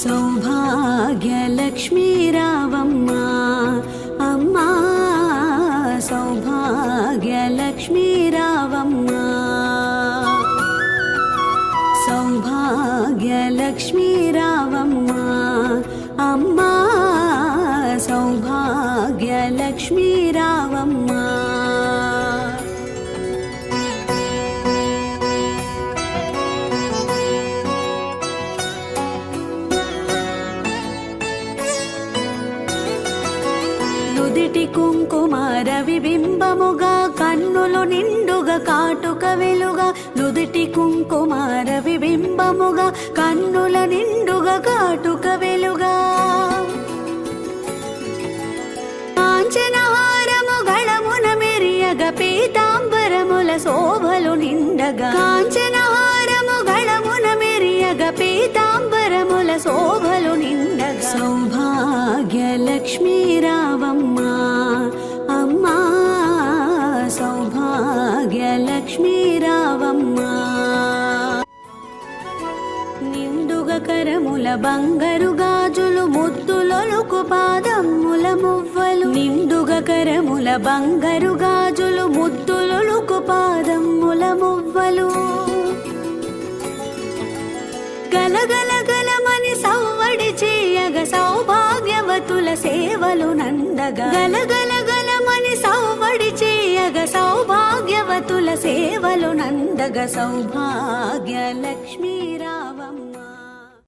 సౌభాగ్యలక్ష్మీ రావమ్మా అమ్మా సౌభాగ్యలక్ష్మీ రావమ్మా సౌభాగ్యలక్ష్మీ రావమ్మా అమ్మా సౌభాగ్యలక్ష్మీ రావమ్మా నుదిటి కుంకుమార విబింబముగా కన్నులు నిండుగా కాటుక వెలుగా నుదిటి కుంకుమార విబింబముగా కన్నుల నిండుగా కాటుక వెలుగా కాంచనహారము గళమున మెరియగ పీతాంబరముల శోభలు నిండగా కాంచనహారము గళమున మెరియగ పీతాంబరముల శోభలు నిండగా సౌభాగ్యలక్ష్మీ రావమ్మా అమ్మా సౌభాగ్యలక్ష్మీ రావమ్మా నిండుగా కరముల బంగారు గాజులు ముద్దులొలుకు పాదమ్ముల మువ్వలు నిండుగా కరముల బంగారు గాజులు ముద్దులొలుకు పాదమ్ముల మువ్వలు గలగల గలమని సవ్వడి చేయగ సౌభాగ్యవతుల సేవలు నందగా గలగల గలమని సవ్వడి చేయగ సౌభాగ్యవతుల సేవలు నందగ సౌభాగ్యలక్ష్మీ రావమ్మ